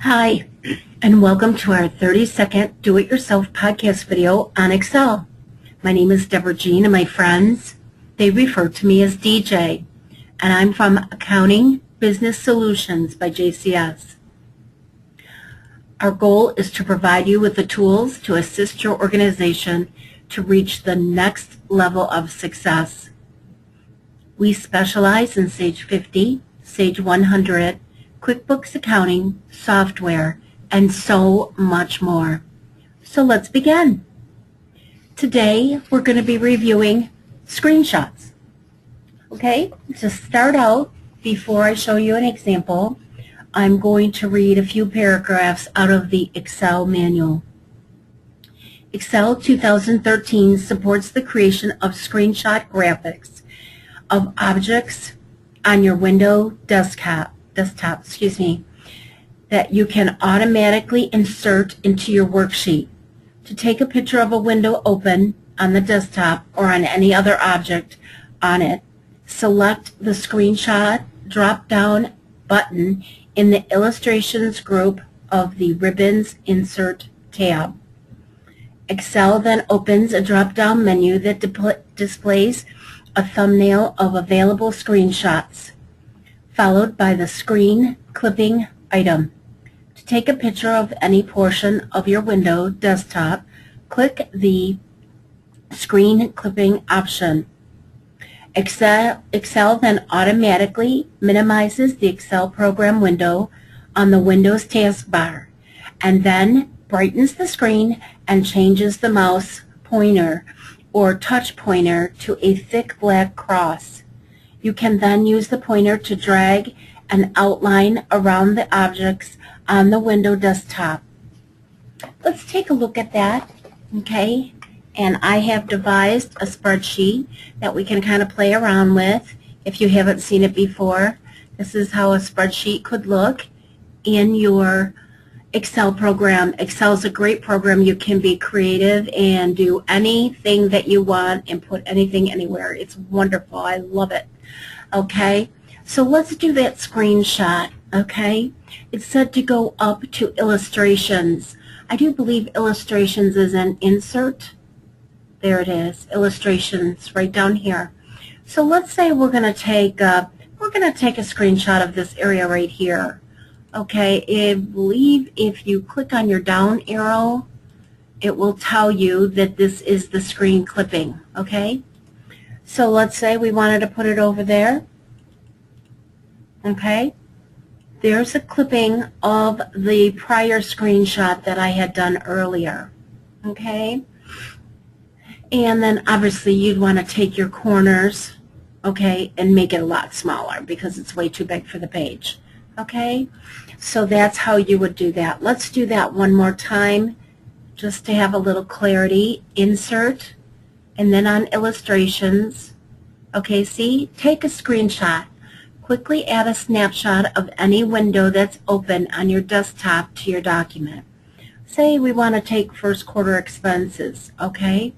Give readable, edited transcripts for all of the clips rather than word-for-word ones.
Hi, and welcome to our 30-second do-it-yourself podcast video on Excel. My name is Deborah Jean, and my friends, they refer to me as DJ, and I'm from Accounting Business Solutions by JCS. Our goal is to provide you with the tools to assist your organization to reach the next level of success. We specialize in Sage 50, Sage 100, QuickBooks accounting, software, and so much more. So let's begin. Today we're going to be reviewing screenshots. Okay, to start out, before I show you an example, I'm going to read a few paragraphs out of the Excel manual. Excel 2013 supports the creation of screenshot graphics of objects on your Windows desktop, that you can automatically insert into your worksheet. To take a picture of a window open on the desktop or on any other object on it, select the screenshot drop-down button in the Illustrations group of the Ribbons Insert tab. Excel then opens a drop-down menu that displays a thumbnail of available screenshots, followed by the screen clipping item. To take a picture of any portion of your window desktop, click the screen clipping option. Excel then automatically minimizes the Excel program window on the Windows taskbar, and then brightens the screen and changes the mouse pointer or touch pointer to a thick black cross. You can then use the pointer to drag an outline around the objects on the window desktop. Let's take a look at that, okay? And I have devised a spreadsheet that we can kind of play around with. If you haven't seen it before, this is how a spreadsheet could look in your Excel program. Excel is a great program. You can be creative and do anything that you want and put anything anywhere. It's wonderful. I love it. Okay, so let's do that screenshot. Okay, it's said to go up to Illustrations. I do believe Illustrations is an insert. There it is, Illustrations, right down here. So let's say we're going to take a screenshot of this area right here. Okay, I believe if you click on your down arrow, it will tell you that this is the screen clipping. Okay, so let's say we wanted to put it over there. Okay, there's a clipping of the prior screenshot that I had done earlier. Okay, and then obviously you'd want to take your corners, okay, and make it a lot smaller because it's way too big for the page. Okay, so that's how you would do that. Let's do that one more time just to have a little clarity. Insert, and then on Illustrations. Okay, see, take a screenshot. Quickly add a snapshot of any window that's open on your desktop to your document. Say we want to take first quarter expenses. Okay,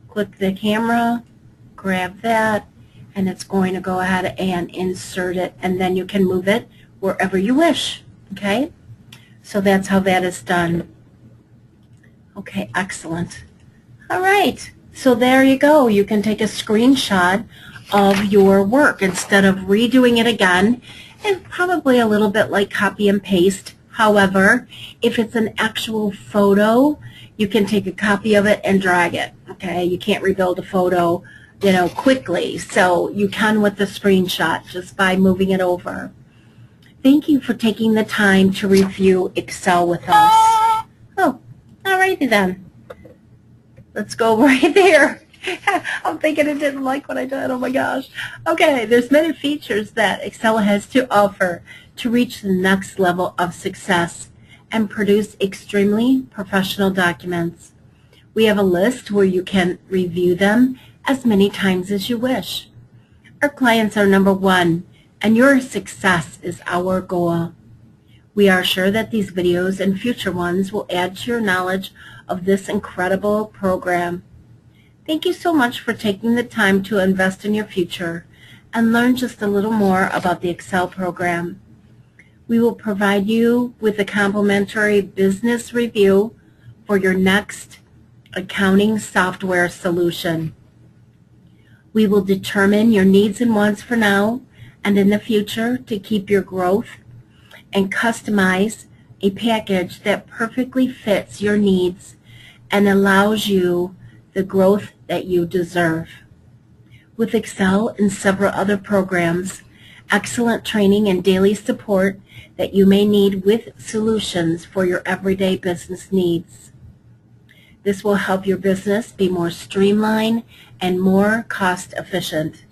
click the camera, grab that, and it's going to go ahead and insert it, and then you can move it wherever you wish. Okay, so that's how that is done. Okay, excellent. All right, so there you go. You can take a screenshot of your work instead of redoing it again, and probably a little bit like copy and paste. However, if it's an actual photo, you can take a copy of it and drag it. Okay, you can't rebuild a photo, you know, quickly, so you can with the screenshot just by moving it over. Thank you for taking the time to review Excel with us. Oh, alrighty then. Let's go right there. I'm thinking it didn't like what I did. Oh my gosh. Okay, there's many features that Excel has to offer to reach the next level of success and produce extremely professional documents. We have a list where you can review them as many times as you wish. Our clients are number one, and your success is our goal. We are sure that these videos and future ones will add to your knowledge of this incredible program. Thank you so much for taking the time to invest in your future and learn just a little more about the Excel program. We will provide you with a complimentary business review for your next accounting software solution. We will determine your needs and wants for now and in the future to keep your growth and customize a package that perfectly fits your needs and allows you the growth that you deserve. With Excel and several other programs, excellent training and daily support that you may need with solutions for your everyday business needs. This will help your business be more streamlined and more cost efficient.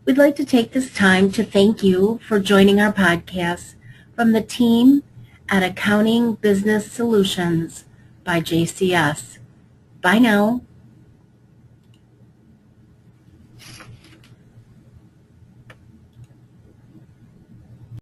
We'd like to take this time to thank you for joining our podcast from the team at Accounting Business Solutions by JCS. Bye now.